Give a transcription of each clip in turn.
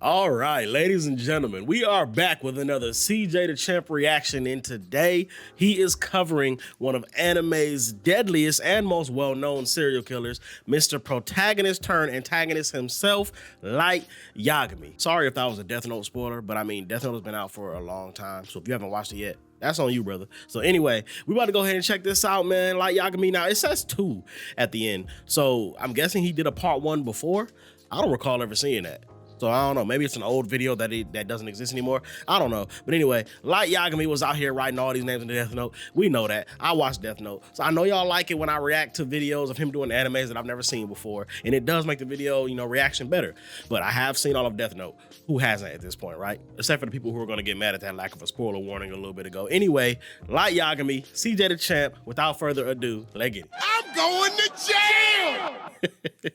All right, ladies and gentlemen, we are back with another Cj Dachamp reaction, and today he is covering one of anime's deadliest and most well-known serial killers, Mr. Protagonist turned antagonist himself, Light Yagami. Sorry if that was a Death Note spoiler, but I mean, Death Note has been out for a long time, so if you haven't watched it yet, that's on you, brother. So anyway, we about to go ahead and check this out, man. Light Yagami. Now, it says 2 at the end, so I'm guessing he did a part 1 before. I don't recall ever seeing that. So I don't know, maybe it's an old video that doesn't exist anymore. I don't know. But anyway, Light Yagami was out here writing all these names in the Death Note. We know that. I watched Death Note. So I know y'all like it when I react to videos of him doing animes that I've never seen before. And it does make the video, reaction better. But I have seen all of Death Note. Who hasn't at this point, right? Except for the people who are going to get mad at that lack of a spoiler warning a little bit ago. Anyway, Light Yagami, Cj Dachamp, without further ado, let's get it. I'm going to jail!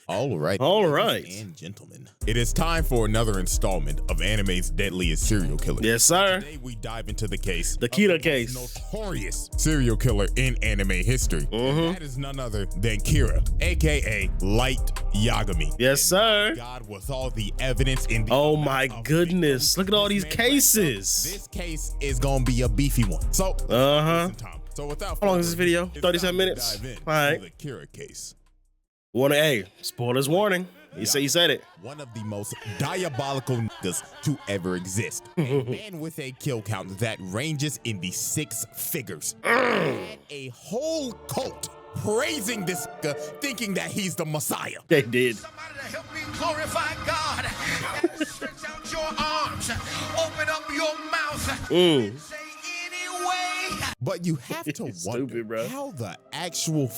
All right, ladies and gentlemen, it is time for another installment of anime's Deadliest Serial Killer. Yes, sir. Today we dive into the case, the Kira case, notorious serial killer in anime history. That is none other than Kira, aka Light Yagami. Yes, sir. God, with all the evidence in the oh my goodness, look at all these cases. This case is gonna be a beefy one. So, So without how long is this video? 37 minutes. Dive in all right. to the Kira case. Spoilers warning. He said it. One of the most diabolical niggas to ever exist. A man with a kill count that ranges in the 6 figures. And a whole cult praising this nigga, thinking that he's the Messiah. They did. Somebody to help me glorify God. Stretch out your arms. Open up your mouth. And say anyway. But you have to wonder, bro. How the actual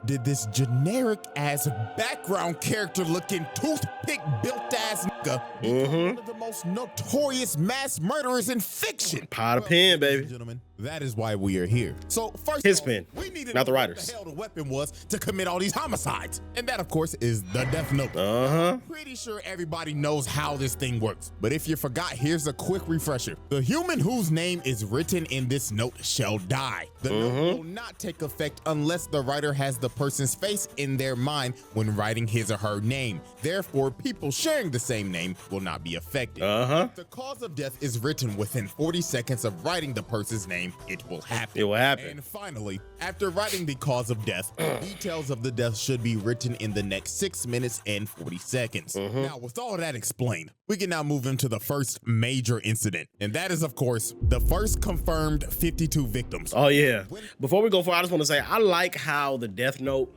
did this generic ass background character looking toothpick built ass nigga become one of the most notorious mass murderers in fiction? Pot of pen, baby. Gentlemen, that is why we are here. So first, his pen, we needed not to the know writers. what the hell the weapon was to commit all these homicides, and that of course is the Death Note. Pretty sure everybody knows how this thing works, but if you forgot, here's a quick refresher. The human whose name is written in this note shall die. The note will not take effect unless the writer has the person's face in their mind when writing his or her name. Therefore, people sharing the same name will not be affected. If the cause of death is written within 40 seconds of writing the person's name, it will happen. It will happen. And finally, after writing the cause of death, details of the death should be written in the next 6 minutes and 40 seconds. Now, with all that explained, we can now move into the first major incident, and that is, of course, the first confirmed 52 victims. Oh yeah. Before we go forward, I just want to say I like how the Death Note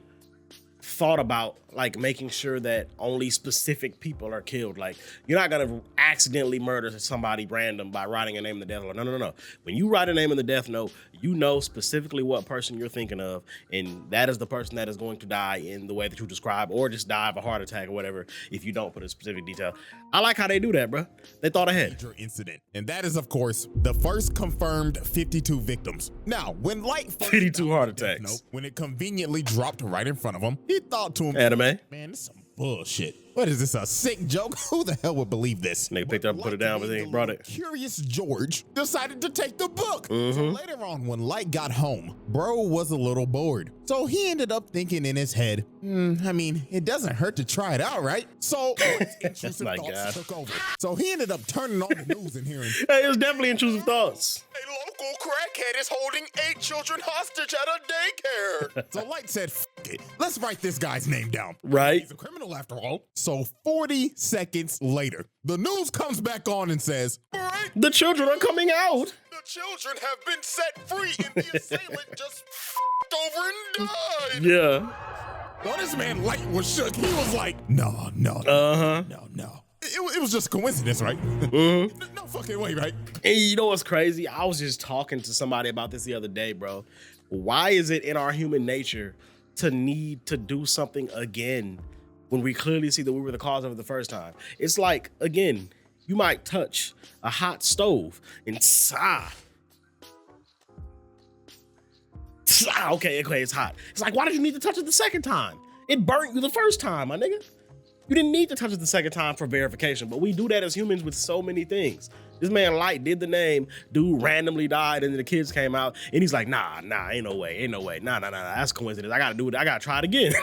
thought about like making sure that only specific people are killed. Like, you're not gonna accidentally murder somebody random by writing a name in the Death Note. No. When you write a name in the Death Note, you know specifically what person you're thinking of, and that is the person that is going to die in the way that you describe, or just die of a heart attack or whatever if you don't put a specific detail. I like how they do that, bro. They thought ahead. Major incident, and that is, of course, the first confirmed 52 victims. Now, when Light first 52 heart the Death attacks. Note, when it conveniently dropped right in front of him, he thought to himself, Anime. man, this is some bullshit. What is this, a sick joke? Who the hell would believe this? Nigga picked it up and put it down, but then he brought it. Curious George decided to take the book. So later on, when Light got home, bro was a little bored. So he ended up thinking in his head, I mean, it doesn't hurt to try it out, right? So intrusive thoughts took over. So he ended up turning on the news and hearing, Hey, it was definitely intrusive thoughts. a local crackhead is holding 8 children hostage at a daycare. So Light said, F it, let's write this guy's name down. Right. He's a criminal after all. So 40 seconds later, the news comes back on and says, all right, The children are coming out. the children have been set free and the assailant just f***ed over and died. Yeah. Well, this man Light was shook. He was like, no. It was just coincidence, right? No fucking way, right? And you know what's crazy? I was just talking to somebody about this the other day, bro. Why is it in our human nature to need to do something again when we clearly see that we were the cause of it the first time? It's like, again, you might touch a hot stove and okay, it's hot. It's like, why did you need to touch it the second time? It burnt you the first time, my nigga. You didn't need to touch it the second time for verification, but we do that as humans with so many things. This man Light did the name, dude randomly died, and then the kids came out, and he's like, nah, ain't no way, nah, that's coincidence. I gotta do it, I gotta try it again.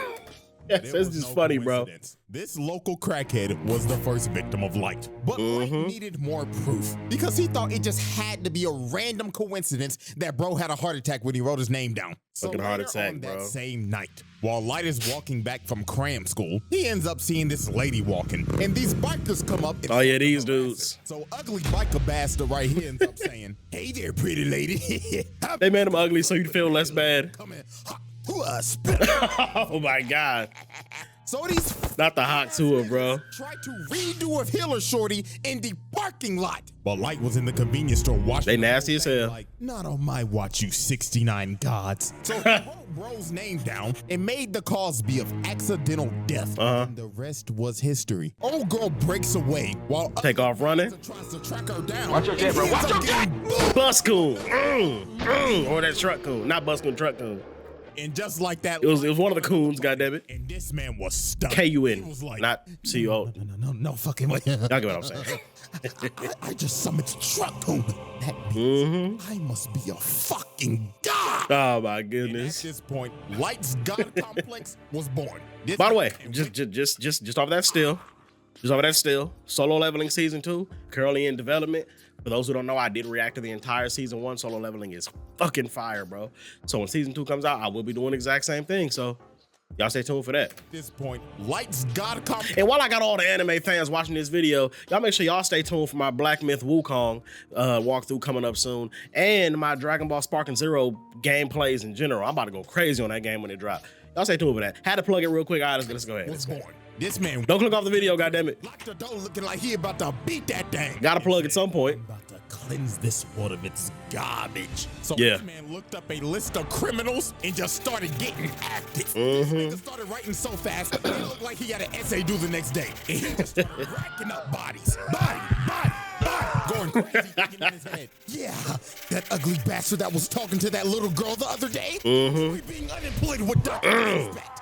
That's just funny, bro. This local crackhead was the first victim of Light, but Light needed more proof because he thought it just had to be a random coincidence that bro had a heart attack when he wrote his name down. So Fucking heart later attack, on bro. that same night, while Light is walking back from cram school, he ends up seeing this lady walking, and these bikers come up. And Oh yeah, these dudes. So ugly biker bastard right here ends up saying, "Hey there, pretty lady." They made him ugly so you feel less bad. Come in hot to us. Oh my God. So these Not the hot tour, bro. tried to redo a Hiller shorty in the parking lot. But Light was in the convenience store watching. They nasty as hell. Like, not on my watch, you 69 gods. So he wrote bro's name down and made the cause be of accidental death. And the rest was history. Old girl breaks away while Take off running. tries to track her down. Watch your jet, bro. Watch your jet. Bus coon. Or that truck coon. Not bus coon, truck coon. And just like that, It was one of the coons, goddammit. and this man was stuck. K-U-N, He was like, not C-O. No fucking way. Y'all get what I'm saying. I just summoned truck coon. That means I must be a fucking god. Oh my At goodness. this point, Light's god complex was born. This By the way, man- just off that still. Just over that still. Solo Leveling Season 2, currently in development. For those who don't know, I did react to the entire Season 1. Solo Leveling is fucking fire, bro. So when Season 2 comes out, I will be doing the exact same thing. So y'all stay tuned for that. At this point, Light's god complex. And while I got all the anime fans watching this video, y'all make sure y'all stay tuned for my Black Myth Wukong walkthrough coming up soon, and my Dragon Ball Sparking Zero gameplays in general. I'm about to go crazy on that game when it drops. Y'all stay tuned for that. Had to plug it real quick. All right, let's go ahead. was born. This man Don't click off the video, goddammit. locked the door looking like he about to beat that thing. Gotta plug at some point. About to cleanse this world of its garbage. So Yeah. this man looked up a list of criminals and just started getting active. This nigga started writing so fast, it looked like he had an essay due the next day. And he just started racking up bodies. Body. Going crazy thinking in his head. Yeah, that ugly bastard that was talking to that little girl the other day. Being unemployed with Dr. Respect.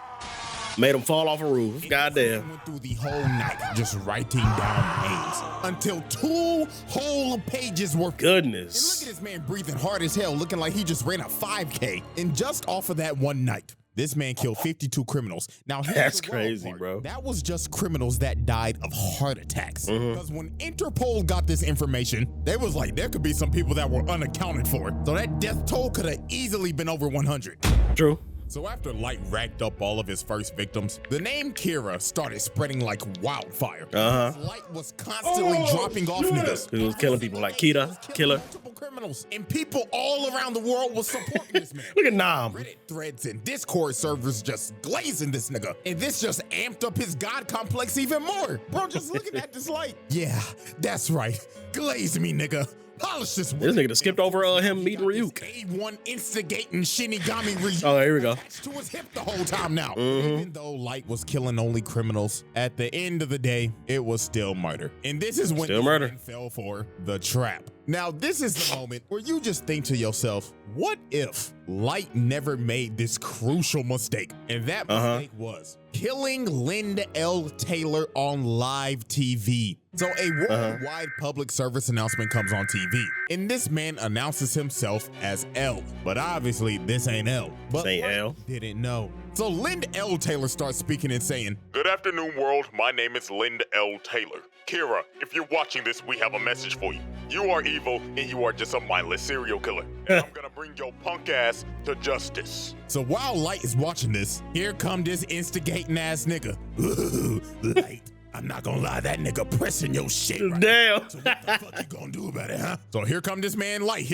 Made him fall off a roof. Goddamn. Went through the whole night just writing down names until 2 whole pages were. And look Goodness. at this man breathing hard as hell, looking like he just ran a 5K. And just off of that one night, this man killed 52 criminals. Now, here's That's the wild crazy, part. bro. That was just criminals that died of heart attacks. Because when Interpol got this information, they was like, there could be some people that were unaccounted for. So that death toll could have easily been over 100. True. So after Light racked up all of his first victims, the name Kira started spreading like wildfire. Light was constantly dropping off niggas. He was killing people like Kita, Killer. Multiple criminals. And people all around the world was supporting this man. Look at Nam. Reddit threads and Discord servers just glazing this nigga. And this just amped up his god complex even more. Bro, just looking at this Light. Yeah, that's right. Glaze me, nigga. Polish this This nigga just skipped over him meeting Ryuk. A1 instigating Shinigami Ryuk. Oh, here we go. Attached to his hip the whole time now. Even though Light was killing only criminals, at the end of the day, it was still murder. And this is when Still this murder. man fell for the trap. Now, this is the moment where you just think to yourself, what if Light never made this crucial mistake? And that mistake was killing Linda L. Taylor on live TV. So a worldwide public service announcement comes on TV, and this man announces himself as L. But obviously, this ain't L. But This ain't Light L. didn't know. So Linda L. Taylor starts speaking and saying, Good afternoon, world. My name is Linda L. Taylor. Kira, if you're watching this, we have a message for you. You are evil, and you are just a mindless serial killer. And I'm gonna bring your punk ass to justice. So while Light is watching this, here come this instigating ass nigga. Ooh, Light, I'm not gonna lie, that nigga pressing your shit right now. Damn. So what the fuck you gonna do about it, huh? So here come this man Light,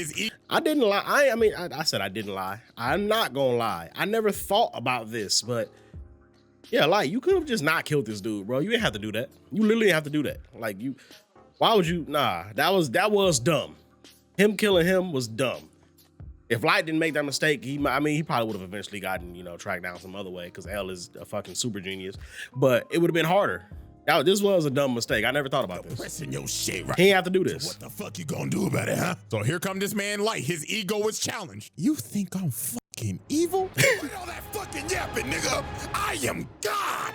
I didn't lie. I said I didn't lie. I'm not gonna lie. I never thought about this, but yeah, like you could have just not killed this dude, bro. You didn't have to do that. You literally have to do that. Like why would you? Nah, that was dumb. Him killing him was dumb. If Light didn't make that mistake, he probably would have eventually gotten, tracked down some other way because L is a fucking super genius. But it would have been harder. This was a dumb mistake. I never thought about this. pressing your shit right He ain't have to do So this. what the fuck you gonna do about it, huh? So here come this man Light, his ego is challenged. You think I'm fucking fucking evil. With all that fucking yapping, nigga, I am God.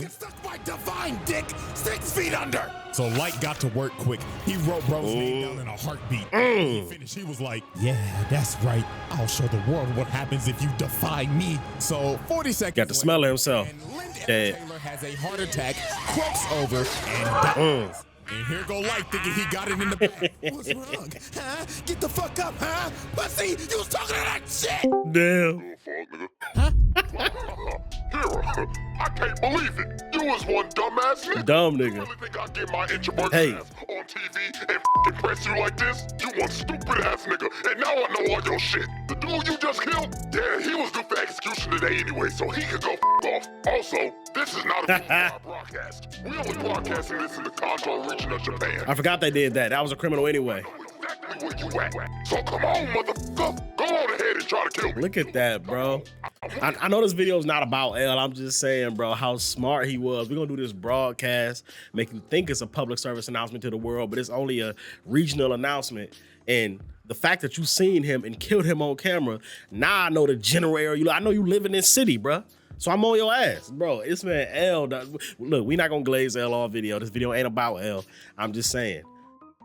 Get stuck by divine dick 6 feet under. So Light got to work quick. He wrote bro's name down in a heartbeat. When he finished, he was like, yeah, that's right. I'll show the world what happens if you defy me. So 40 seconds Got to smell it himself. and Lind L. Dead. Taylor has a heart attack, croaks over, and dies. And here go Light thinking he got it in the bag. What's wrong? Huh? Get the fuck up, huh? Pussy, you was talking to that shit. Damn. Kira, I can't believe it. You was one dumbass nigga. Dumb You nigga. really think I get my introvert Hey. ass on TV and impress you like this? You one stupid ass nigga, and now I know all your shit. The dude you just killed, yeah, he was due for execution today anyway, so he could go off. Also, this is not a worldwide broadcast. We only broadcasting this in the Kanto region of Japan. I forgot they did that. That was a criminal anyway. Exactly where you at. So come on, motherfucker. Go on ahead and try to kill me. Look at that, bro. I know this video is not about L. I'm just saying, bro, how smart he was. We're going to do this broadcast, make you think it's a public service announcement to the world, but it's only a regional announcement. And the fact that you seen him and killed him on camera, now I know the generator. I know you live in this city, bro. So I'm on your ass, bro. This man L. Look, we're not going to glaze L all video. This video ain't about L. I'm just saying.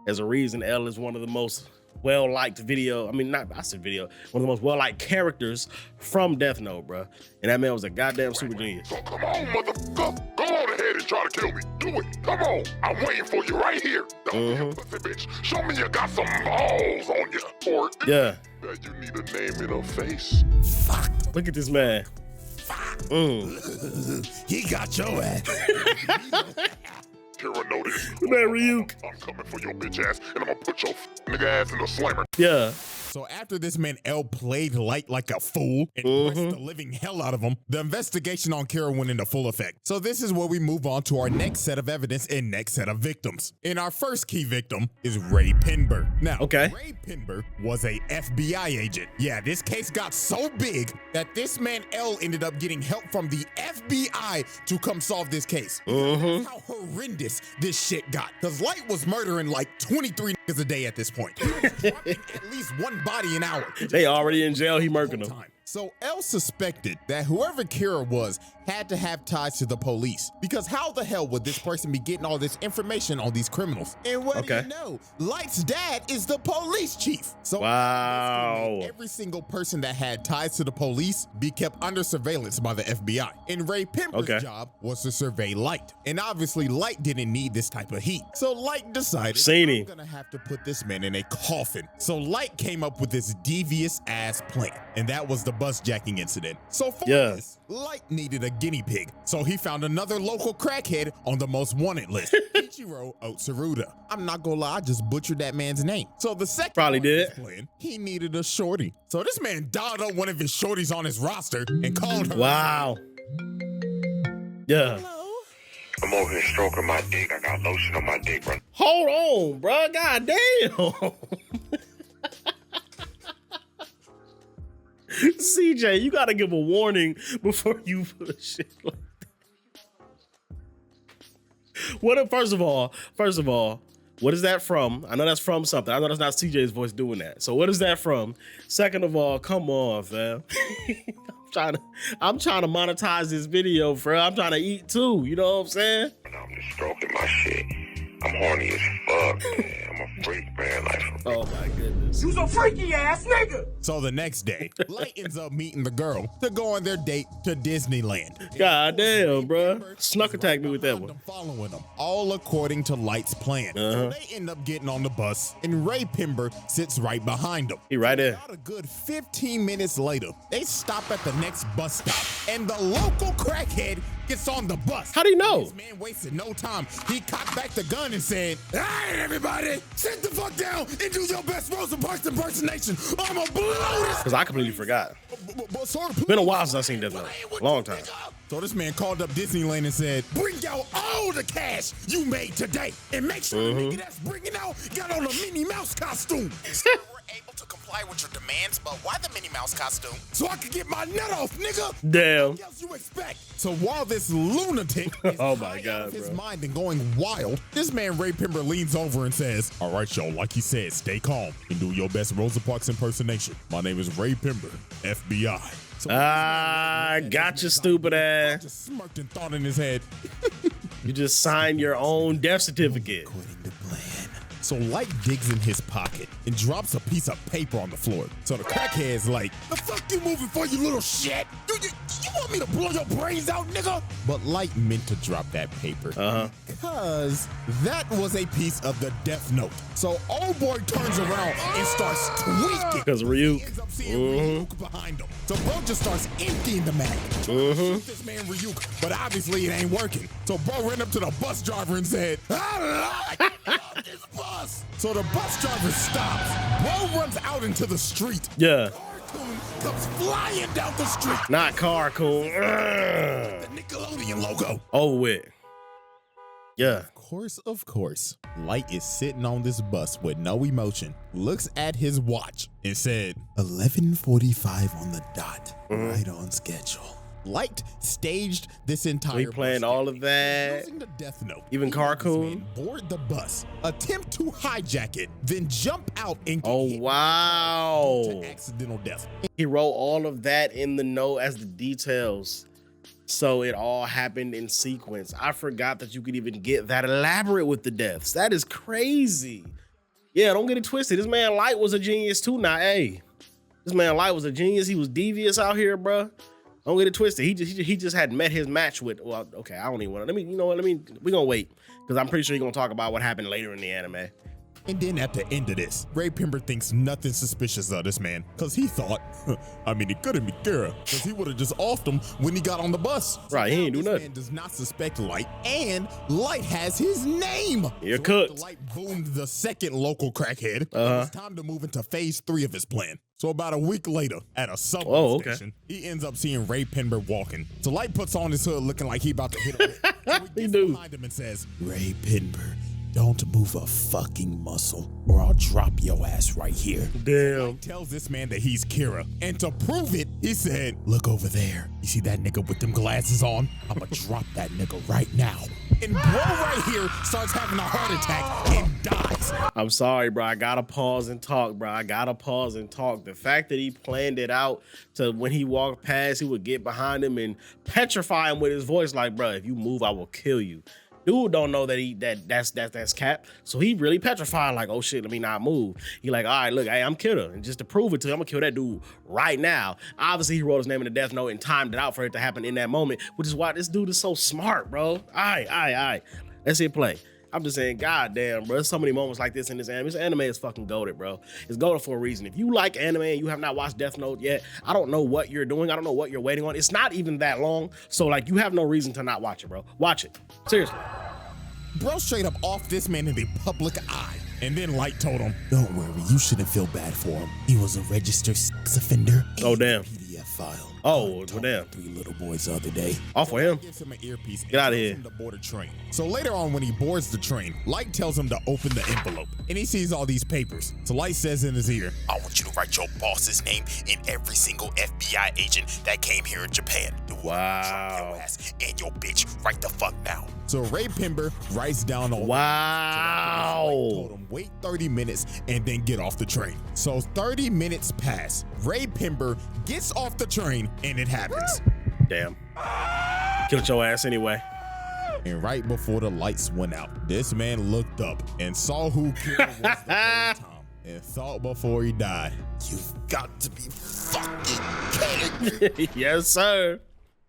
There's a reason L is one of the most well-liked one of the most well-liked characters from Death Note, bro. And that man was a goddamn super genius. So come on, motherfucker. Go on ahead and try to kill me. Do it. Come on. I'm waiting for you right here. Don't be a pussy bitch. Show me you got some balls on you. Or Yeah. that you need a name and a face. Fuck. Look at this man. He got your ass. Kira, know this. Man, Ryuk. I'm coming for your bitch ass, and I'm gonna put your nigga ass in the slammer. Yeah. So after this man L played Light like a fool and pressed the living hell out of him, the investigation on Kira went into full effect. So this is where we move on to our next set of evidence and next set of victims. And our first key victim is Ray Pinber. Now, Okay. Ray Pinber was a FBI agent. Yeah, this case got so big that this man L ended up getting help from the FBI to come solve this case. That's how horrendous this shit got. Because Light was murdering like 23 niggas a day at this point. He was dropping at least one body an hour. They already in jail. He murking them. So L suspected that whoever Kira was had to have ties to the police, because how the hell would this person be getting all this information on these criminals? And what do you know? Light's dad is the police chief. So wow, every single person that had ties to the police be kept under surveillance by the FBI. And Ray Pimper's job was to survey Light. And obviously Light didn't need this type of heat. So Light decided, I'm gonna have to put this man in a coffin. So Light came up with this devious ass plan, and that was the bus jacking incident. So for this, Light needed a guinea pig, so he found another local crackhead on the most wanted list, Ichiro Otsuruda. I'm not gonna lie, I just butchered that man's name. So the second plan, he needed a shorty. So this man dialed up one of his shorties on his roster and called her. Wow. Yeah. I'm over here stroking my dick. I got lotion on my dick, bro. Hold on, bro. God damn. CJ, you gotta give a warning before you put shit like that. What if, first of all, what is that from? I know that's from something. I know that's not CJ's voice doing that. So what is that from? Second of all, come on, fam. I'm trying to monetize this video, bro. I'm trying to eat too. You know what I'm saying? I'm just stroking my shit. I'm horny as fuck, man. I'm a freak, man. Like, oh my goodness. You's a freaky ass nigga. So the next day, Light ends up meeting the girl to go on their date to Disneyland. God damn, bro. Snuck attacked me with that one. Following them, all according to Light's plan. So they end up getting on the bus, and Ray Pimber sits right behind them. He right there. About a good 15 minutes later, they stop at the next bus stop, and the local crackhead gets on the bus. How do you know? This man wasted no time. He cocked back the gun and said, "All right, everybody, sit the fuck down and do your best Rosa Parks impersonation. I'ma blow this." Because I completely forgot. Been a while since I've seen Death Note. Long time. So this man called up Disneyland and said, "Bring out all the cash you made today, and make sure the nigga that's bringing out got on a Minnie Mouse costume." So we're able to comply with your demands, but why the Minnie Mouse costume? So I can get my nut off, nigga. Damn. What else you expect? So while this lunatic is Oh my high God, out of his bro. mind and going wild, this man Ray Pember leans over and says, "All right, y'all, like he said, stay calm and do your best Rosa Parks impersonation. My name is Ray Pember, FBI." So Gotcha, stupid ass. just smirked and thought in his head, You just signed your own death certificate. quitting the plan. So Light digs in his pocket and drops a piece of paper on the floor. So the crackhead's like, "The fuck you moving for, you little shit? You want me to blow your brains out, nigga?" But Light meant to drop that paper because that was a piece of the death note. So old boy turns around and starts tweaking. Because Ryuk. He ends up seeing Ryuk behind him. So bro just starts emptying the mag. Shoot this man Ryuk, but obviously it ain't working. So bro ran up to the bus driver and said, "I love this bus." So the bus driver stops. Bro runs out into the street. Yeah. Cartoon comes flying down the street. Not Carcoon. The Nickelodeon logo. Over with. Yeah. Of course, Light is sitting on this bus with no emotion, looks at his watch, and said, 11:45 on the dot, right on schedule. Light staged this entire We planned bus all of that. using the death note. Even He had this Carcoon? man board the bus, attempt to hijack it, then jump out and get Oh, hit wow. to accidental death. He wrote all of that in the note as the details. So it all happened in sequence. I forgot that you could even get that elaborate with the deaths. That is crazy. Yeah, don't get it twisted. This man Light was a genius too. Now, hey, this man Light was a genius. He was devious out here, bruh. Don't get it twisted. He just had met his match with. Well, okay, I don't even want to. You know what? We're gonna wait because I'm pretty sure you're gonna talk about what happened later in the anime. And then at the end of this, Ray Pember thinks nothing suspicious of this man because he thought, I mean, it couldn't be Kira because he would have just offed him when he got on the bus. Right, he ain't do This nothing. man does not suspect Light, and Light has his name. You're So cooked. after Light boomed the second local crackhead. It's time to move into phase 3 of his plan. So about a week later, at a subway station, he ends up seeing Ray Pember walking. So Light puts on his hood looking like he about to hit him. So he gets behind him and says, "Ray Pember, don't move a fucking muscle or I'll drop your ass right here." Damn. Light tells this man that he's Kira. And to prove it, he said, "Look over there. You see that nigga with them glasses on? I'ma drop that nigga right now." And bro right here starts having a heart attack and dies. I'm sorry, bro. I gotta pause and talk, bro. I gotta pause and talk. The fact that he planned it out to when he walked past, he would get behind him and petrify him with his voice, like, bro, if you move, I will kill you. Dude don't know that that's cap. So he really petrified, like, oh shit, let me not move. He like, all right, look, hey, I'm killer. And just to prove it to him, I'm gonna kill that dude right now. Obviously, he wrote his name in the death note and timed it out for it to happen in that moment, which is why this dude is so smart, bro. All right. Let's hit play. I'm just saying, goddamn, bro. There's so many moments like this in this anime. This anime is fucking goated, bro. It's goated for a reason. If you like anime and you have not watched Death Note yet, I don't know what you're doing. I don't know what you're waiting on. It's not even that long. So, like, you have no reason to not watch it, bro. Watch it. Seriously. Bro straight up off this man in the public eye. And then Light told him, "Don't worry, you shouldn't feel bad for him. He was a registered sex offender." Oh, damn. PDF file. Oh, well, Told damn. 3 little boys the other day. Off for him. Gives him an earpiece. Get outta and here. tells him to board a train. So later on, when he boards the train, Light tells him to open the envelope, and he sees all these papers. So Light says in his ear, "I want you to write your boss's name and every single FBI agent that came here in Japan. Wow. Your ass and your bitch right the fuck now." So Ray Pember writes down all. Wow. Told him wait 30 minutes and then get off the train. So 30 minutes pass. Ray Pember gets off the train and it happens. Damn. Killed your ass anyway. And right before the lights went out, this man looked up and saw who Kira was the whole time and thought before he died, "You've got to be fucking kidding me." Yes, sir.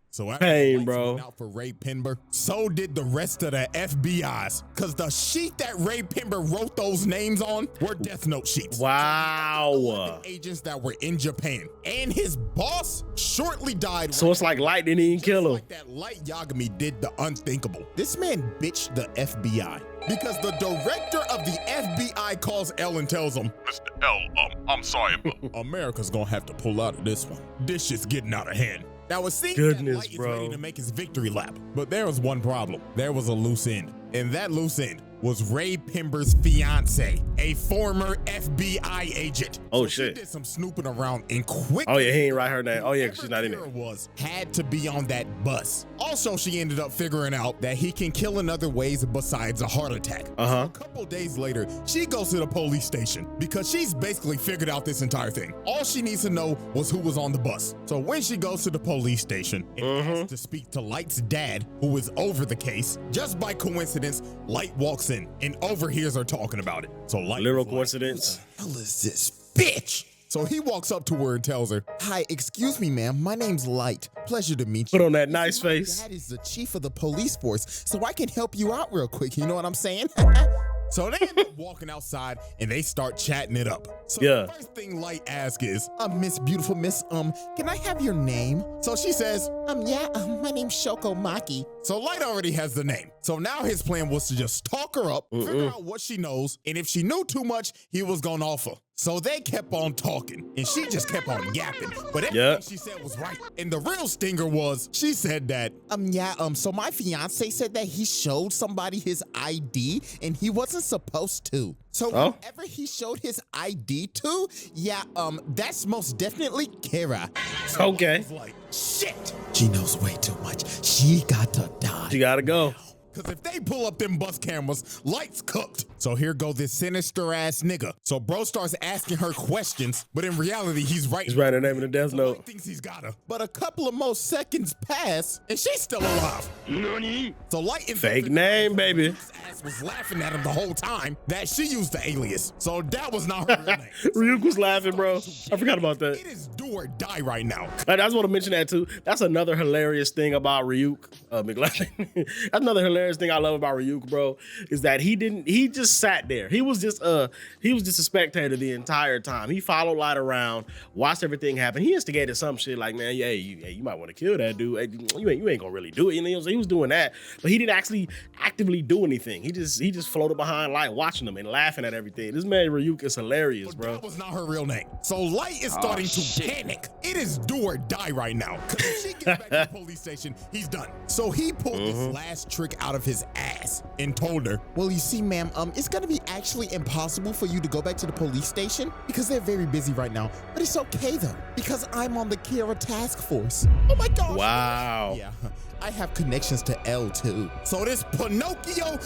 So after Pain, the lights bro. went out for Ray Pember, so did the rest of the FBI's. Cause the sheet that Ray Pember wrote those names on were Death Note sheets. Wow. Agents that were in Japan. And his boss shortly died. So it's like Light didn't even kill him. Like that Light Yagami did the unthinkable. This man bitched the FBI because the director of the FBI calls L and tells him, Mr. L, I'm sorry, but "America's gonna have to pull out of this one. This shit's getting out of hand." Now it seems Goodness, that Light bro. is ready to make his victory lap, but there was one problem. There was a loose end. And that loose end was Ray Pember's fiance, a former FBI agent. Oh, so shit. She did some snooping around and quick. Oh yeah, he ain't write her name. Oh yeah, 'cause she's not in there. Had to be on that bus. Also, she ended up figuring out that he can kill in other ways besides a heart attack. So a couple days later, she goes to the police station because she's basically figured out this entire thing. All she needs to know was who was on the bus. So when she goes to the police station and asks to speak to Light's dad, who is over the case, just by coincidence, Light walks in and overhears her talking about it. So Light, literal coincidence. What the hell is this bitch? So he walks up to her and tells her, "Hi, excuse me, ma'am. My name's Light. Pleasure to meet you. Put on that nice face. That is the chief of the police force, so I can help you out real quick. You know what I'm saying?" So they end up walking outside and they start chatting it up. So the first thing Light asks is, Miss Beautiful Miss, can I have your name? So she says, my name's Shoko Maki. So Light already has the name. So now his plan was to just talk her up, figure out what she knows, and if she knew too much, he was gonna offer. So they kept on talking, and she just kept on yapping. But everything she said was right. And the real stinger was, she said that, so my fiance said that he showed somebody his ID, and he wasn't supposed to. So whoever he showed his ID to, that's most definitely Kira. So I was like, shit, she knows way too much. She got to die. She gotta go. Because if they pull up them bus cameras, Light's cooked. So here go this sinister ass nigga. So bro starts asking her questions, but in reality, he's right. He's writing her name in the death note. Light thinks he's got her. But a couple of more seconds pass, and she's still alive. Nani? So Light fake name, baby. Ass was laughing at him the whole time that she used the alias. So that was not her real name. Ryuk was laughing, bro. I forgot about that. It is do or die right now. I just want to mention that too. That's another hilarious thing about Ryuk McLaughlin. That's another hilarious thing I love about Ryuk, bro, is that he just sat there. He was just a spectator the entire time. He followed Light around, watched everything happen. He instigated some shit like, man, you might want to kill that dude. Hey, you ain't gonna really do it. You know, so he was doing that, but he didn't actually actively do anything. He just floated behind Light, watching him and laughing at everything. This man Ryuk is hilarious, bro. That was not her real name. So Light is starting to panic. It is do or die right now. Because if she gets back to the police station, he's done. So he pulled this last trick out of his ass and told her, well, you see, ma'am, it's gonna be actually impossible for you to go back to the police station because they're very busy right now. But it's okay though, because I'm on the Kira task force. Oh my gosh. Wow. Yeah. I have connections to L too. So this Pinocchio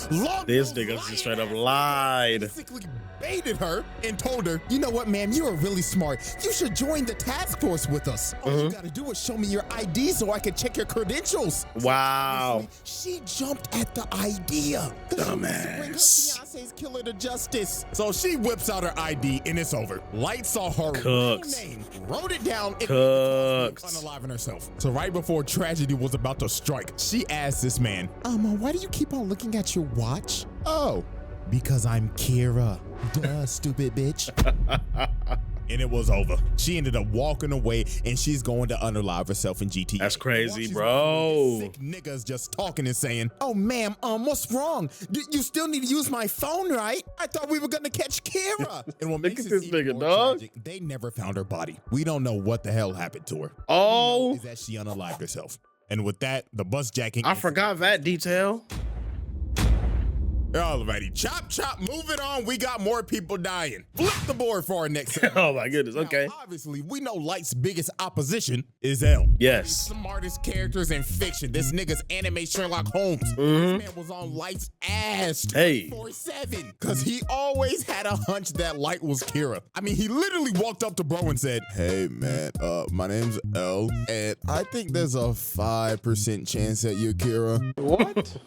this nigga just straight up lied. Basically baited her and told her, you know what, man, you are really smart. You should join the task force with us. All you gotta do is show me your ID so I can check your credentials. Wow. She jumped at the idea. Dumbass. Bring her fiance's killer to justice. So she whips out her ID and it's over. Light saw her real name, wrote it down, and unaliving herself. So right before tragedy was about to strike, she asked this man, why do you keep on looking at your watch? Oh, because I'm Kira. Duh, stupid bitch. And it was over. She ended up walking away and she's going to unalive herself in GTA. That's crazy, bro. Sick niggas just talking and saying, oh, ma'am, what's wrong? You still need to use my phone, right? I thought we were going to catch Kira. And what makes this nigga, dog, tragic, they never found her body. We don't know what the hell happened to her. All we know is that she unalived herself. And with that, the bus jacking. I forgot that detail. Alrighty, chop, moving on. We got more people dying. Flip the board for our next segment. Oh my goodness, okay. Now, obviously, we know Light's biggest opposition is L. Yes. The smartest characters in fiction. This nigga's anime Sherlock Holmes. This man was on Light's ass 24/7. Cause he always had a hunch that Light was Kira. I mean, he literally walked up to bro and said, hey man, my name's L, and I think there's a 5% chance that you're Kira. What?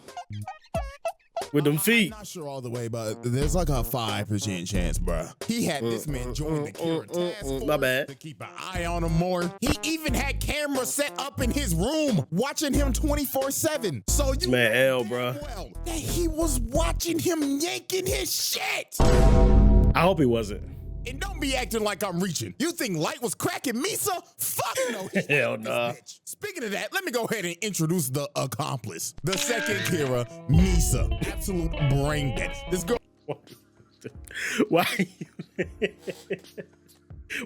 With them feet. I'm not sure all the way, but there's like a 5% chance, bruh. He had this man join the Kira task force my bad. to keep an eye on him more. He even had cameras set up in his room, watching him 24/7. So you man L, bruh. Well, that he was watching him yanking his shit. I hope he wasn't. And don't be acting like I'm reaching. You think Light was cracking Misa? Fuck no. Hell nah. Speaking of that, let me go ahead and introduce the accomplice. The second Kira, Misa. Absolute brain dead. This girl.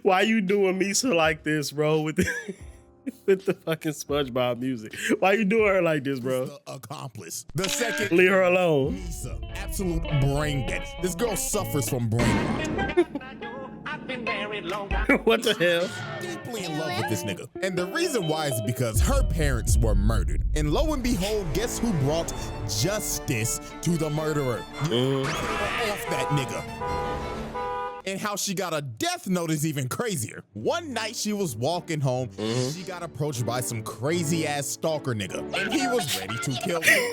Why you doing Misa like this, bro? With with the fucking SpongeBob music. Why you doing her like this, bro? The accomplice. The second, Leave her alone. Misa, absolute brain dead. This girl suffers from brain rot. What the hell? Deeply in love with this nigga. And the reason why is because her parents were murdered. And lo and behold, guess who brought justice to the murderer? Off that nigga. And how she got a death note is even crazier. One night she was walking home, she got approached by some crazy ass stalker nigga, and he was ready to kill her.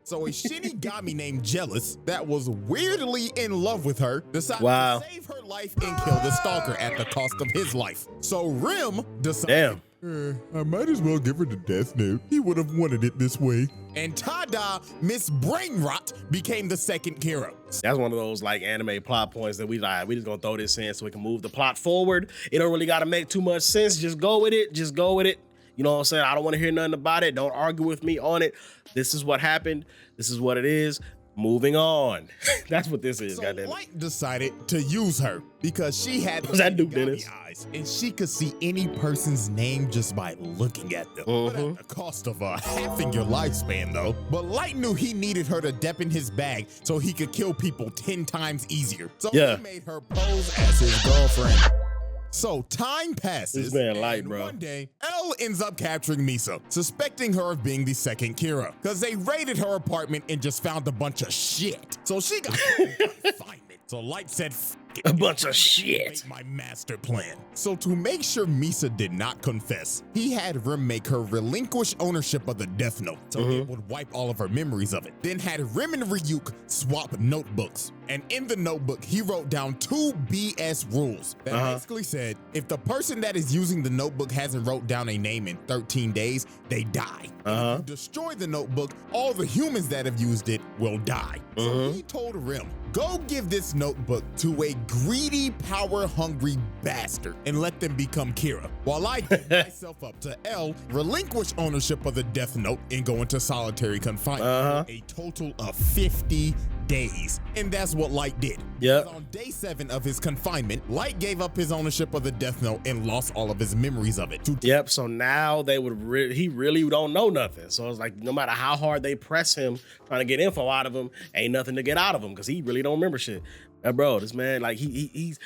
So a Shinigami named Jealous that was weirdly in love with her decided to save her life and kill the stalker at the cost of his life. So Rim decided, I might as well give her the death note. He would have wanted it this way. And ta-da, Miss Brainrot became the second hero. That's one of those like anime plot points that we just gonna throw this in so we can move the plot forward. It don't really gotta make too much sense. Just go with it. Just go with it. You know what I'm saying? I don't want to hear nothing about it. Don't argue with me on it. This is what happened. This is what it is. Moving on. That's what this is, goddamn. Light decided to use her because she had that Duke Dennis eyes, and she could see any person's name just by looking at them. But at the cost of halving your lifespan, though. But Light knew he needed her to dep in his bag so he could kill people 10 times easier. So he made her pose as his girlfriend. So time passes. This man Light, bro. One day, Elle ends up capturing Misa, suspecting her of being the second Kira, because they raided her apartment and just found a bunch of shit. So she got confinement. So Light said, a bunch of shit. My master plan. So to make sure Misa did not confess, he had Rim make her relinquish ownership of the Death Note, so it would wipe all of her memories of it. Then had Rim and Ryuk swap notebooks. And in the notebook, he wrote down 2 BS rules that basically said, if the person that is using the notebook hasn't wrote down a name in 13 days, they die. If you destroy the notebook, all the humans that have used it will die. So he told Rim, go give this notebook to a greedy, power-hungry bastard and let them become Kira, while I give myself up to Elle, relinquish ownership of the Death Note, and go into solitary confinement for a total of 50 days. And that's what Light did. On day 7 of his confinement, Light gave up his ownership of the Death Note and lost all of his memories of it. So now they would he really don't know nothing. So it's like no matter how hard they press him trying to get info out of him, ain't nothing to get out of him because he really don't remember shit. Bro, this man, like he's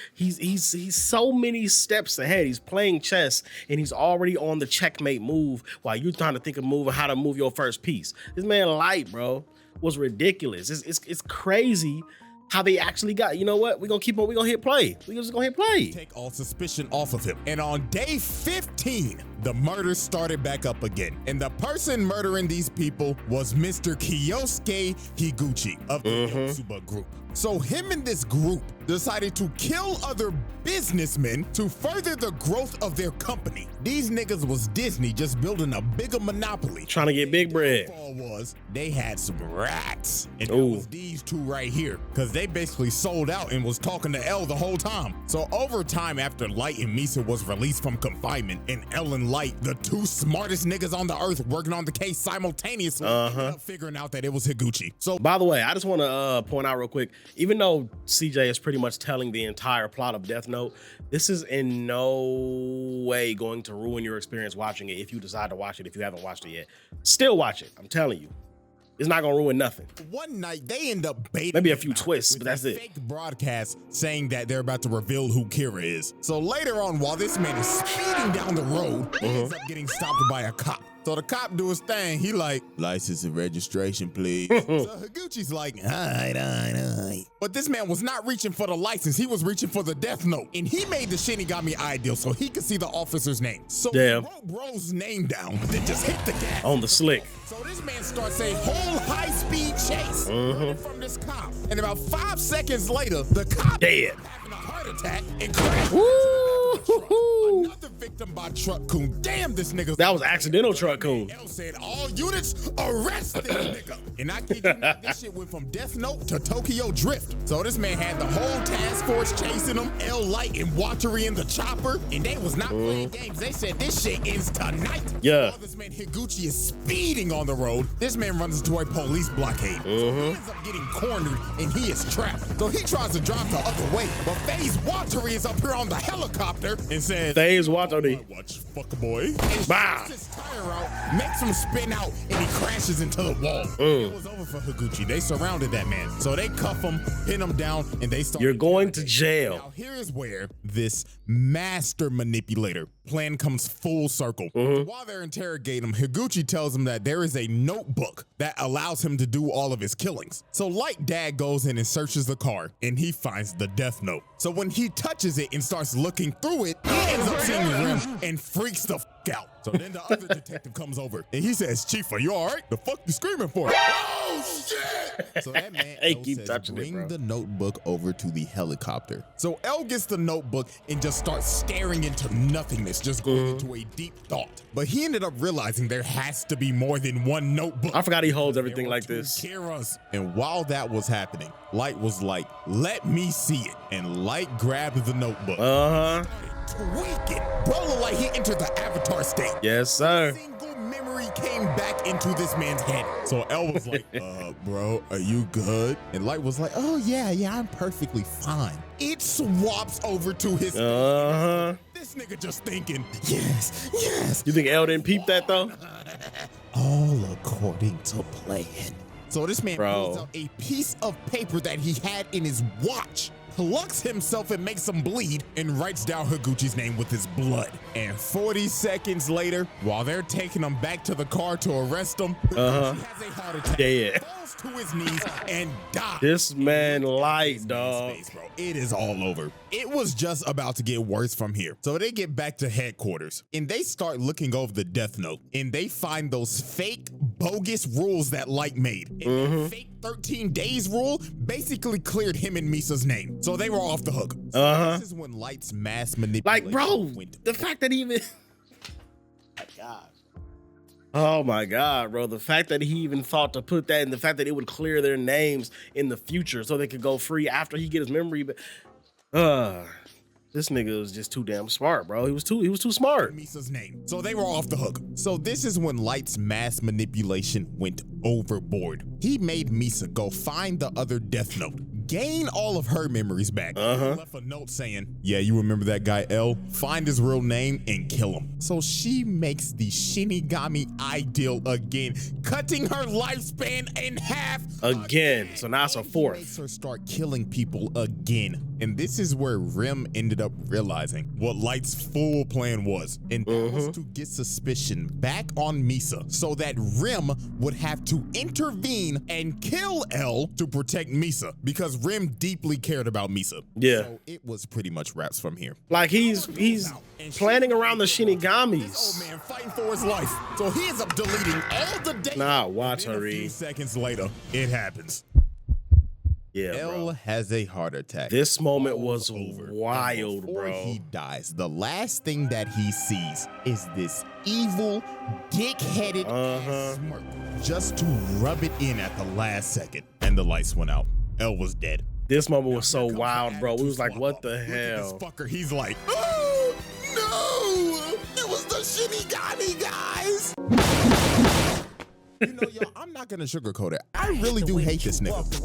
so many steps ahead. He's playing chess and he's already on the checkmate move while you're trying to think of how to move your first piece. This man Light, bro, was ridiculous. It's crazy how they actually got, you know what? We're gonna hit play. We're just gonna hit play. Take all suspicion off of him. And on day 15, the murders started back up again. And the person murdering these people was Mr. Kyosuke Higuchi of the Yotsuba group. So him and this group decided to kill other businessmen to further the growth of their company. These niggas was Disney just building a bigger monopoly. Trying to get big bread. Was they had some rats. And it was these two right here. Because they basically sold out and was talking to Elle the whole time. So over time, after Light and Misa was released from confinement, and Elle and Light, the 2 smartest niggas on the earth working on the case simultaneously, ended up figuring out that it was Higuchi. So by the way, I just want to point out real quick, even though CJ is pretty much telling the entire plot of Death Note, this is in no way going to ruin your experience watching it if you decide to watch it, if you haven't watched it yet. Still watch it, I'm telling you. It's not gonna ruin nothing. One night they end up baiting maybe a few twists, but that's it. Fake broadcast saying that they're about to reveal who Kira is. So later on, while this man is speeding down the road, he ends up getting stopped by a cop. So the cop do his thing. He like, license and registration, please. So Higuchi's like, all right. But this man was not reaching for the license. He was reaching for the Death Note. And he made the Shinigami ideal so he could see the officer's name. So he wrote bro's name down, then just hit the gas. On the slick. So this man starts a whole high-speed chase running from this cop. And about 5 seconds later, the cop dead, having a heart attack and crashed. Another victim by Truck Coon. Damn, this nigga. That was accidental Truck Coon. Elle said, all units arrest this nigga. And I kid you not, this shit went from Death Note to Tokyo Drift. So this man had the whole task force chasing him, Elle, Light, and Watery in the chopper. And they was not playing games. They said this shit ends tonight. Yeah. While this man Higuchi is speeding on the road, this man runs into a police blockade. So he ends up getting cornered and he is trapped. So he tries to drive the other way. But FaZe Watery is up here on the helicopter and says, Waves watch on the Watch, fuck boy. Bah. His tire out, makes him spin out, and he crashes into the wall. It was over for Higuchi. They surrounded that man. So they cuff him, pin him down, and they start. You're going to jail. Now, here is where this master manipulator plan comes full circle. While they're interrogating him, Higuchi tells him that there is a notebook that allows him to do all of his killings. So Light Dad goes in and searches the car, and he finds the death note. So when he touches it and starts looking through it, he ends up seeing Rim and freaks the f out. So then the other detective comes over, and he says, "Chief, are you all right? The fuck you screaming for?" Oh shit! So that man Hey, L keep says, touching it, "Bring bro." the notebook over to the helicopter." So L gets the notebook and just starts staring into nothingness, just going into a deep thought. But he ended up realizing there has to be more than one notebook. I forgot he holds everything There were like two this. Kiras. And while that was happening, Light was like, "Let me see it." And Light grabbed the notebook. Tweaking. Bro looked like he entered the avatar state. Yes, sir. Single memory came back into this man's head. So L was like, bro, are you good? And Light was like, "Oh yeah, I'm perfectly fine." It swaps over to his This nigga just thinking, yes. You think L didn't peep that though? All according to plan. So this man Bro. pulls out a piece of paper that he had in his watch, plucks himself and makes him bleed, and writes down Higuchi's name with his blood. And 40 seconds later, while they're taking him back to the car to arrest him, Higuchi has a heart attack, Yeah. falls to his knees, and dies. This man This Light, man's dog. face, bro. It is all over. It was just about to get worse from here. So they get back to headquarters, and they start looking over the death note, and they find those fake, bogus rules that Light made. And that fake 13 days rule basically cleared him and Misa's name. So they were off the hook. So this is when Light's mass manipulation Like, bro, went. the fact that he even my God. Oh my God, bro. The fact that he even thought to put that, and the fact that it would clear their names in the future so they could go free after he get his memory. But this nigga was just too damn smart, bro. He was too smart. Misa's name. So they were off the hook. So this is when Light's mass manipulation went overboard. He made Misa go find the other death note, gain all of her memories back. Left a note saying, "Yeah, you remember that guy L? Find his real name and kill him." So she makes the Shinigami ideal again, cutting her lifespan in half Again. So now it's a Makes fourth. her start killing people again. And this is where Rim ended up realizing what Light's full plan was. And that was to get suspicion back on Misa so that Rim would have to intervene and kill L to protect Misa, because Rim deeply cared about Misa. Yeah. So it was pretty much wraps from here. Like he's planning around the This Shinigamis. old man fighting for his life. So he ends up deleting all the data. Nah, watch And then her a few read. seconds later, it happens. Yeah, L bro. has a heart attack. This moment was Over. wild, And before bro. he dies, the last thing that he sees is this evil, dick-headed smirk, just to rub it in at the last second. And the lights went out. L was dead. This moment was so wild, bro. We was like, what the Look at this hell? fucker. He's like, "Oh no! It was the Shinigami guys." You know, y'all, I'm not gonna sugarcoat it. I really do hate this nigga.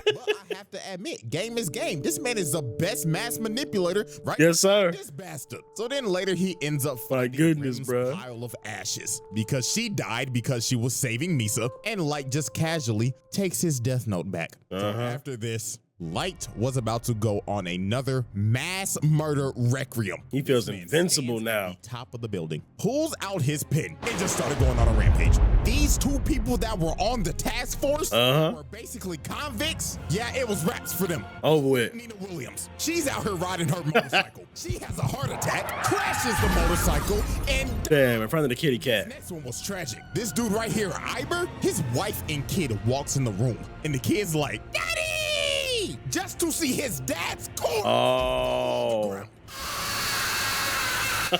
But I have to admit, game is game. This man is the best mass manipulator, right? Yes, sir. This bastard. So then later he ends up My finding goodness, Rim's bruh. pile of ashes because she died because she was saving Misa, and Light just casually takes his death note back. So after this, Light was about to go on another mass murder requiem. He feels This man invincible stands now. at the top of the building, pulls out his pen, and just started going on a rampage. These two people that were on the task force were basically convicts. Yeah, it was raps for them. Over with. Nina Williams, she's out here riding her motorcycle. She has a heart attack, crashes the motorcycle, and Damn, in front of the kitty cat. next one was tragic. This dude right here, Iber, his wife and kid walks in the room, and the kid's like, "Daddy!" just to see his dad's corpse. Oh.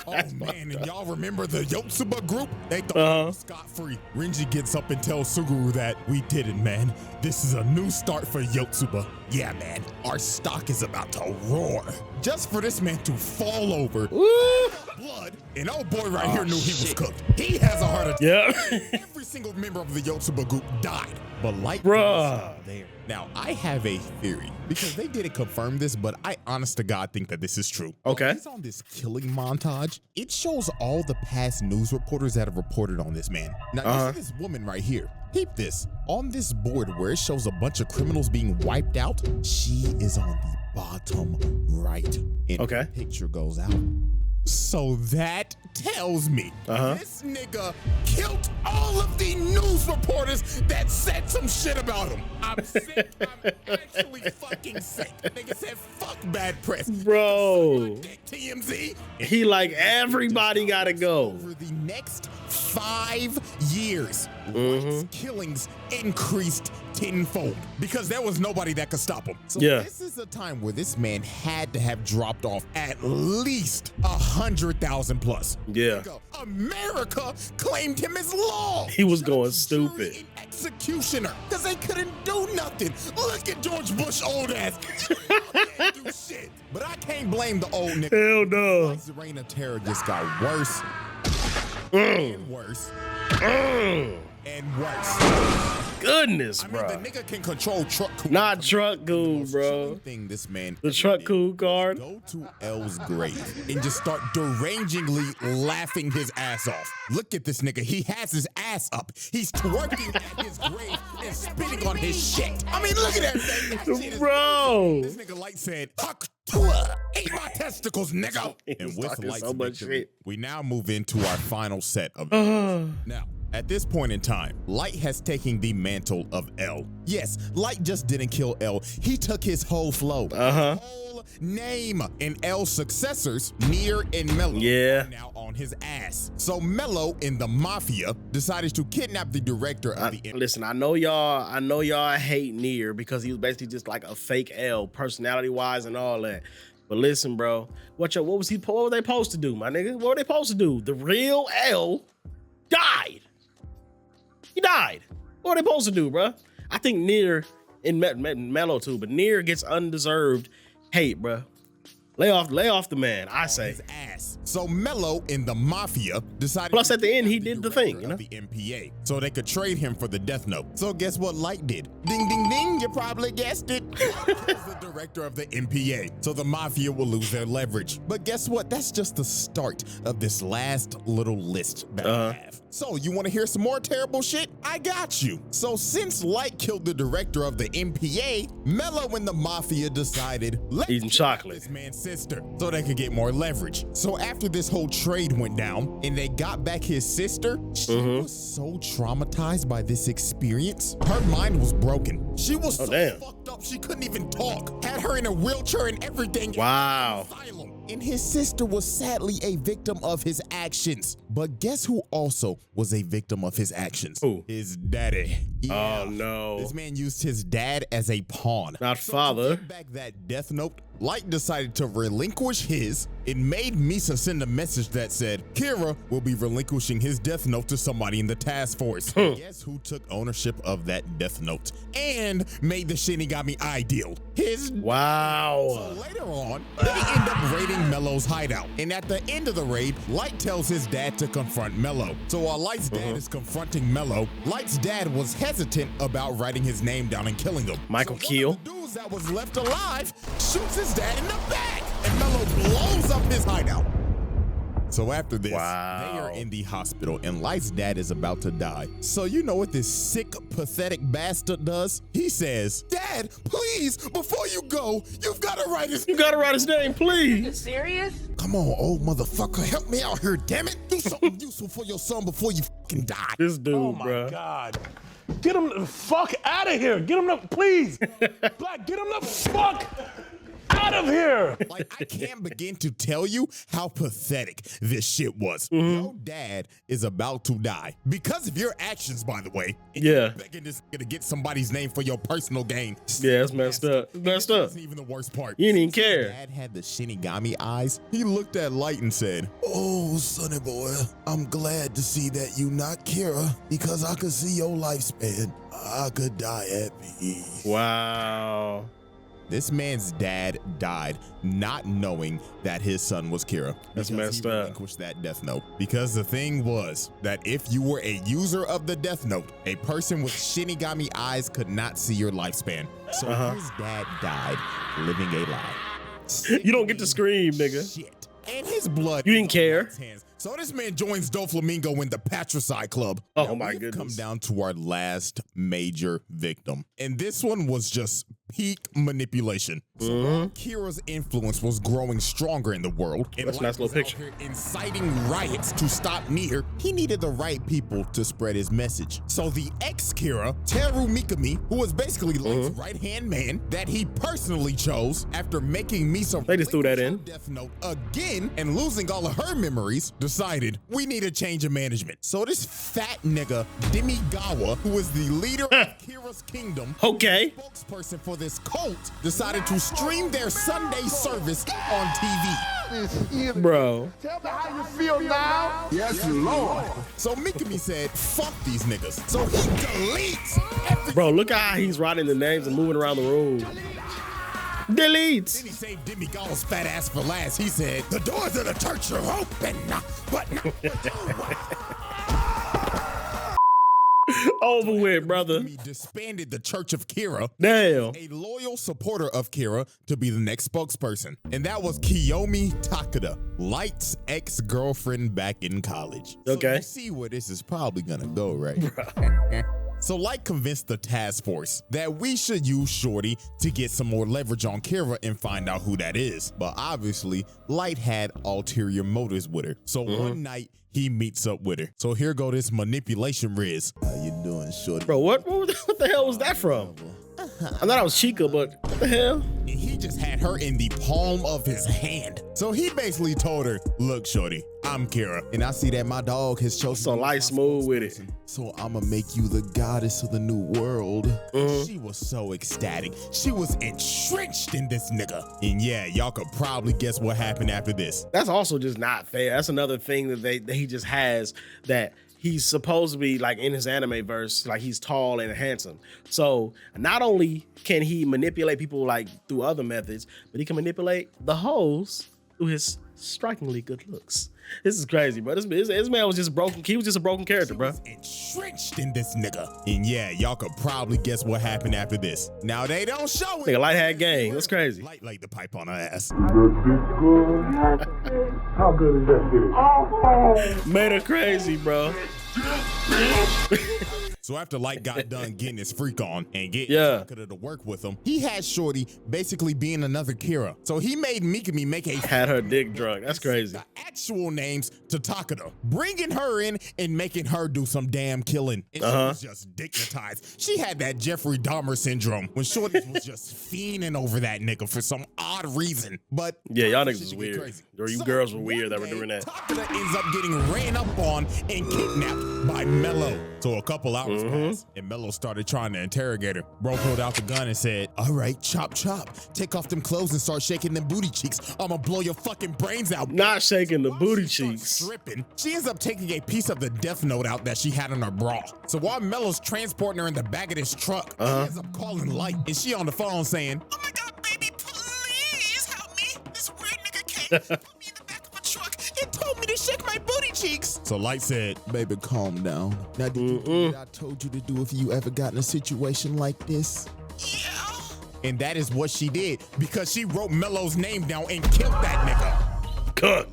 Oh man, and y'all remember the Yotsuba group? They thought it was scot-free. Renji gets up and tells Suguru that we did it, man. This is a new start for Yotsuba. Yeah, man, our stock is about to roar. Just for this man to fall over, blood, and old boy right here knew he was cooked. He has a heart attack. Yeah. Every single member of the Yotsuba group died, but Light Bruh. was there. Now, I have a theory, because they didn't confirm this, but I honest to God think that this is true. Okay. He's on this killing montage. It shows all the past news reporters that have reported on this man. Now, you see this woman right here. Peep this. On this board where it shows a bunch of criminals being wiped out, she is on the bottom right. And Okay. the picture goes out. So that tells me this nigga killed all of the news reporters that said some shit about him. I'm sick. I'm actually fucking sick. Nigga said fuck bad press. Bro. TMZ. He like, everybody gotta go. Over the next 5 years, Light's killings increased tenfold because there was nobody that could stop him. So this is a time where this man had to have dropped off at least 100,000 plus. Yeah. America claimed him as law. He was going stupid. Jury and executioner, because they couldn't do nothing. Look at George Bush old ass. Can't do shit. But I can't blame the old nigga. Hell no. His reign of terror just got worse and worse and worse. Goodness, I bro. mean, the nigga can control truck cool. Not truck cool, bro. Thing this man The truck cool card. go to L's grave and just start derangingly laughing his ass off. Look at this nigga. He has his ass up. He's twerking at his grave and spitting on his shit. I mean, look at that thing. Bro. This nigga Light said, "Fuck Tua, ate my testicles, nigga." And with talking Light's so much victory, shit. we now move into our final set of now. At this point in time, Light has taken the mantle of L. Yes, Light just didn't kill L. He took his whole flow, whole name, and L's successors, Near and Mello, are now on his ass. So Mello and the Mafia decided to kidnap the director of the. Listen, I know y'all hate Near because he was basically just like a fake L, personality-wise and all that. But listen, bro, what were they supposed to do, my nigga? What were they supposed to do? The real L died. He died. What are they supposed to do, bro? I think Near and Mello too, but Near gets undeserved hate, bro. Lay off the man, I say. His ass. So Mello and the Mafia decided. Plus, at the end, he did the thing, you know? The MPA, so they could trade him for the Death Note. So guess what Light did? Ding, ding, ding, you probably guessed it. He's the director of the MPA, so the Mafia will lose their leverage. But guess what? That's just the start of this last little list that I have. So you want to hear some more terrible shit? I got you. So since Light killed the director of the MPA, Mello and the Mafia decided, let's eating chocolate. This man's sister, so they could get more leverage. So after this whole trade went down and they got back his sister, she was so traumatized by this experience, her mind was broken. She was so fucked up she couldn't even talk. Had her in a wheelchair and everything. Wow. And his sister was sadly a victim of his actions. But guess who also was a victim of his actions? Who? His daddy. Yeah. Oh no. This man used his dad as a pawn. Not father. To get back that Death Note, Light decided to relinquish his. It made Misa send a message that said, Kira will be relinquishing his Death Note to somebody in the task force. Guess who took ownership of that Death Note and made the Shinigami ideal? His wow. So later on, they end up raiding Mello's hideout. And at the end of the raid, Light tells his dad to confront Mello. So while Light's dad is confronting Mello, Light's dad was hesitant about writing his name down and killing him. Michael so Keel. One of the dudes that was left alive shoots his dad in the back, and Mello blows up his hideout. So after this, they are in the hospital and Light's dad is about to die. So you know what this sick, pathetic bastard does? He says, Dad, please, before you go, you've got to write his name. You gotta write his name, please. You serious? Come on, old motherfucker, help me out here, damn it. Do something useful for your son before you fucking die. This dude, Oh my bro. God. Get him the fuck out of here. Get him the, please. Black, get him the fuck out of here. Like, I can't begin to tell you how pathetic this shit was. Your dad is about to die because of your actions, by the way. Yeah. Begging this nigga to get somebody's name for your personal gain. Yeah, it's messed up. It's messed up. That's even the worst part. You didn't even care. Dad had the Shinigami eyes. He looked at Light and said, "Oh, sonny boy, I'm glad to see that you not Kira because I could see your lifespan. I could die at peace." Wow. This man's dad died not knowing that his son was Kira. That's because messed he up. relinquished that death note. Because the thing was that if you were a user of the death note, a person with Shinigami eyes could not see your lifespan. So his dad died living a lie. You don't get to scream, nigga. Shit. And his blood. You didn't care. So this man joins Doflamingo in the Patricide Club. Oh Now, my we've goodness. Come down to our last major victim. And this one was just peak manipulation. So while Kira's influence was growing stronger in the world, and That's a nice Light little was out picture. here inciting riots to stop Nier, he needed the right people to spread his message. So the ex-Kira, Teru Mikami, who was basically Light's right-hand man that he personally chose after making Misa They just threw that in. Death Note again and losing all of her memories, decided we need a change of management. So this fat nigga, Demigawa, who is the leader of Kira's kingdom, Okay. spokesperson for this cult, decided to stream their Sunday service on TV. Bro. Tell me how you feel now. Yes, Lord. So Mikami said, fuck these niggas. So he deletes everything. Bro, look how he's writing the names and moving around the room. Then Delete. he saved Demigawa's fat ass for last. He said, the doors of the church are open, but not Over with, brother. He disbanded the Church of Kira, Damn. a loyal supporter of Kira, to be the next spokesperson. And that was Kiyomi Takeda, Light's ex-girlfriend back in college. Okay. So you see where this is probably gonna go, right? So Light convinced the task force that we should use Shorty to get some more leverage on Kira and find out who that is. But obviously, Light had ulterior motives with her. So one night, he meets up with her. So here go this manipulation Riz. How you doing, Shorty? Bro, what the hell was that from? I thought I was Chica, but what the hell? And he just had her in the palm of his hand. So he basically told her, look, Shorty, I'm Kira, and I see that my dog has chosen So you as Light my smooth with it. spokesperson. So I'ma make you the goddess of the new world. She was so ecstatic. She was entrenched in this nigga. And yeah, y'all could probably guess what happened after this. That's also just not fair. That's another thing that he just has, that he's supposed to be like in his anime verse, like he's tall and handsome. So not only can he manipulate people like through other methods, but he can manipulate the hoes through his strikingly good looks. This is crazy, bro. This man was just broken. He was just a broken character, bro. Entrenched in this nigga. And yeah, y'all could probably guess what happened after this. Now they don't show it. Nigga, Light had game. That's crazy. Light laid the pipe on her ass. How good is that shit? Made her crazy, bro. So after Light got done getting his freak on and getting Yeah. Takeda to work with him, he had Shorty basically being another Kira. So he made Mikami make a Had her dick drunk. That's crazy. the actual names to Takeda, bringing her in and making her do some damn killing. And she was just dignitized. She had that Jeffrey Dahmer syndrome when Shorty was just fiending over that nigga for some odd reason. But Yeah, y'all niggas shit was get weird. crazy. Or you So, girls were weird that one were doing day, that. Takeda ends up getting ran up on and kidnapped by Mello. So a couple hours passed, and Mello started trying to interrogate her. Bro pulled out the gun and said, all right, chop, chop. Take off them clothes and start shaking them booty cheeks. I'ma blow your fucking brains out. Not shaking the While booty she starts cheeks. Stripping, she ends up taking a piece of the death note out that she had in her bra. So while Mello's transporting her in the back of this truck, he ends up calling Light, and she on the phone saying, oh my God, baby, please help me. This weird nigga came, put me in the back of a truck, and told me to shake my booty cheeks. So Light said, baby, calm down. Now, did you do what I told you to do if you ever got in a situation like this? Yeah. And that is what she did, because she wrote Mello's name down and killed that nigga.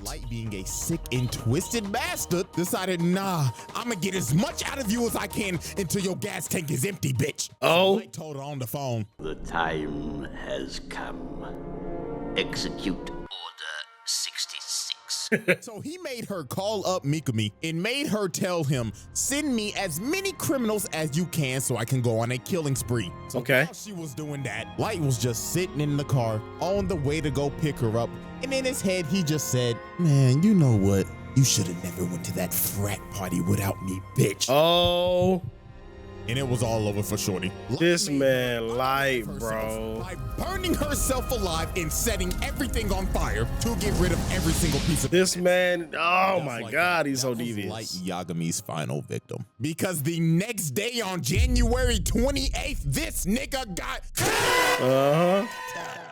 Light, being a sick and twisted bastard, decided, nah, I'ma get as much out of you as I can until your gas tank is empty, bitch. Oh. Light told her on the phone, The time has come. Execute Order 66. so he made her call up Mikami and made her tell him, send me as many criminals as you can so I can go on a killing spree. So Okay. while she was doing that, Light was just sitting in the car on the way to go pick her up. And in his head, he just said, man, you know what? You should have never went to that frat party without me, bitch. Oh, And it was all over for Shorty. this Light man made Light, herself bro. by burning herself alive and setting everything on fire to get rid of every single piece of This man, oh Just my like God, that. he's so That was devious. Light Yagami's final victim. Because the next day on January 28th, this nigga got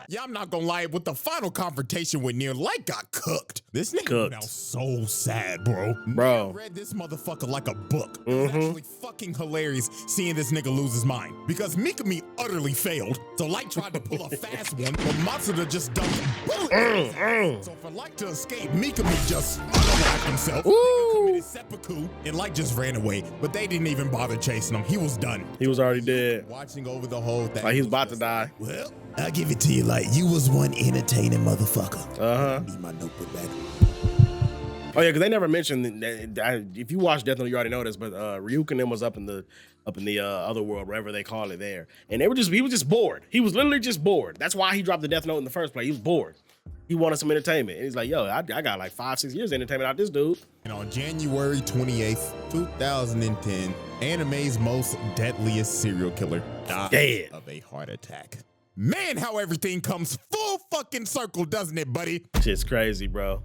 Yeah, I'm not gonna lie, with the final confrontation with Nier, Light got cooked. This nigga went out so sad, bro. I read this motherfucker like a book. It's actually fucking hilarious seeing this nigga lose his mind. Because Mikami utterly failed. So Light tried to pull a fast one, but Matsuda just dumped bullets. So for Light to escape, Mikami just unwrapped himself. Committed seppuku, and Light just ran away. But they didn't even bother chasing him. He was done. He was already dead. Watching over the whole thing. Like he was about to die. Well, I'll give it to you, Light. You was one entertaining motherfucker. Need my notebook back. Oh yeah, because they never mentioned that. If you watch Death Note, you already know this. But Ryuk and them was up in the other world, whatever they call it there, and he was just bored. He was literally just bored. That's why he dropped the Death Note in the first place. He was bored. He wanted some entertainment, and he's like, "Yo, I got like 5-6 years of entertainment out this dude." And on January 28th, 2010, anime's most deadliest serial killer died of a heart attack. Man, how everything comes full fucking circle, doesn't it, buddy? Shit's crazy, bro.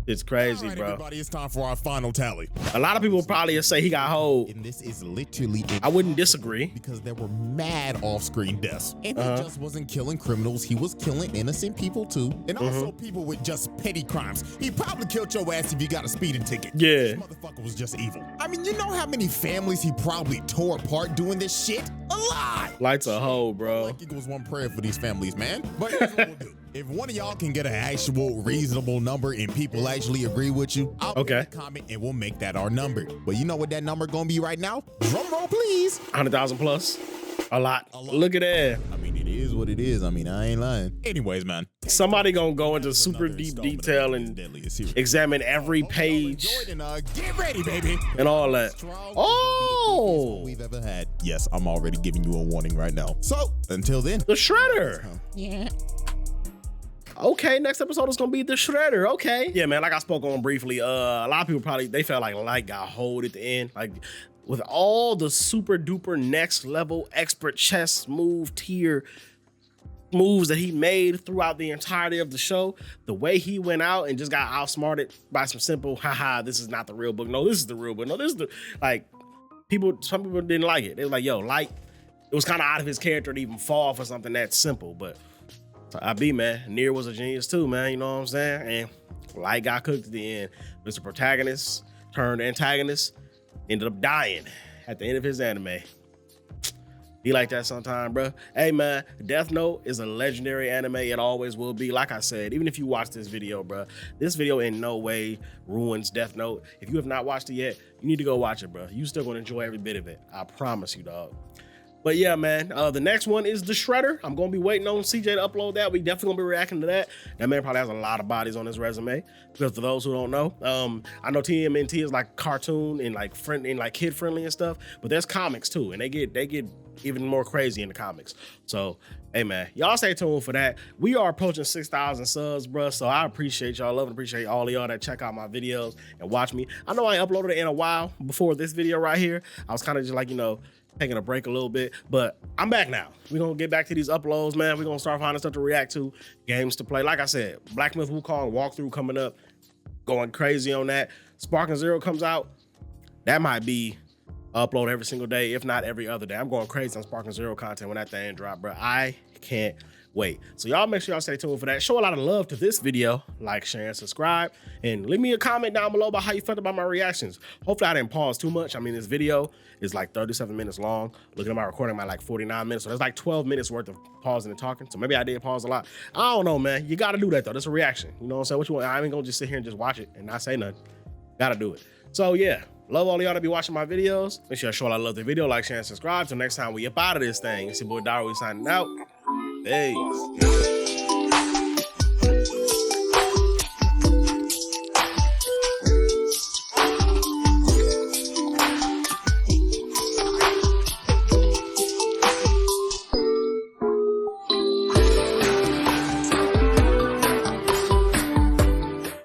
It's crazy, right, bro. Everybody, it's time for our final tally. A lot of people probably say he got hold. And this is literally I wouldn't disagree. Because there were mad off-screen deaths. And he just wasn't killing criminals. He was killing innocent people too. And also people with just petty crimes. He probably killed your ass if you got a speeding ticket. Yeah. This motherfucker was just evil. I mean, you know how many families he probably tore apart doing this shit? A lot. Lights a hole, bro. Like it was one prayer for these families, man. But here's what we'll do. If one of y'all can get an actual reasonable number and people actually agree with you, I'll make a comment and we'll make that our number. But you know what that number gonna be right now? Drum roll, please. 100,000 plus. A lot. Look at that. I mean, it is what it is. I mean, I ain't lying. Anyways, man. Somebody gonna go into super deep detail and examine every page. Get ready, baby. And all that. Oh! We've ever had. Yes, I'm already giving you a warning right now. So, until then. The Shredder. Yeah. Okay, next episode is gonna be the Shredder. Okay. Yeah, man, like I spoke on briefly, a lot of people probably, they felt like Light got hold at the end. Like, with all the super duper next level expert chess move tier moves that he made throughout the entirety of the show, the way he went out and just got outsmarted by some simple, haha, this is not the real book. No, this is the real book. No, this is the, like, some people didn't like it. They were like, yo, Light, it was kind of out of his character to even fall for something that simple, but man, Nier was a genius too, man. You know what I'm saying? And Light got cooked at the end. Mr. Protagonist turned antagonist, ended up dying at the end of his anime. Be like that sometime, bro. Hey, man, Death Note is a legendary anime. It always will be. Like I said, even if you watch this video, bro, this video in no way ruins Death Note. If you have not watched it yet, you need to go watch it, bro. You still gonna enjoy every bit of it. I promise you, dog. But yeah, man, the next one is the Shredder. I'm gonna be waiting on CJ to upload that. We definitely gonna be reacting to that. That man probably has a lot of bodies on his resume. Because for those who don't know, I know TMNT is like cartoon and like kid friendly and stuff, but there's comics too, and they get even more crazy in the comics. So hey man, y'all stay tuned for that. We are approaching 6,000 subs, bro. So I appreciate y'all, love and appreciate all of y'all that check out my videos and watch me. I know I uploaded it in a while before this video right here. I was kind of just like, you know, taking a break a little bit, but I'm back now. We're gonna get back to these uploads, man. We're gonna start finding stuff to react to, games to play. Like I said, Black Myth Wukong walkthrough coming up, going crazy on that. Sparking Zero comes out, that might be upload every single day, if not every other day. I'm going crazy on Sparking Zero content when that thing drop, bro. I can't wait. So y'all make sure y'all stay tuned for that. Show a lot of love to this video. Like, share, and subscribe. And leave me a comment down below about how you felt about my reactions. Hopefully I didn't pause too much. I mean, this video is like 37 minutes long. Looking at my recording, I'm like 49 minutes. So there's like 12 minutes worth of pausing and talking. So maybe I did pause a lot. I don't know, man. You gotta do that though. That's a reaction. You know what I'm saying? What you want? I ain't gonna just sit here and just watch it and not say nothing. Gotta do it. So yeah. Love all of y'all to be watching my videos. Make sure y'all show I love the video, like, share, and subscribe. Till next time we up out of this thing. It's your boy Dairu signing out. Peace.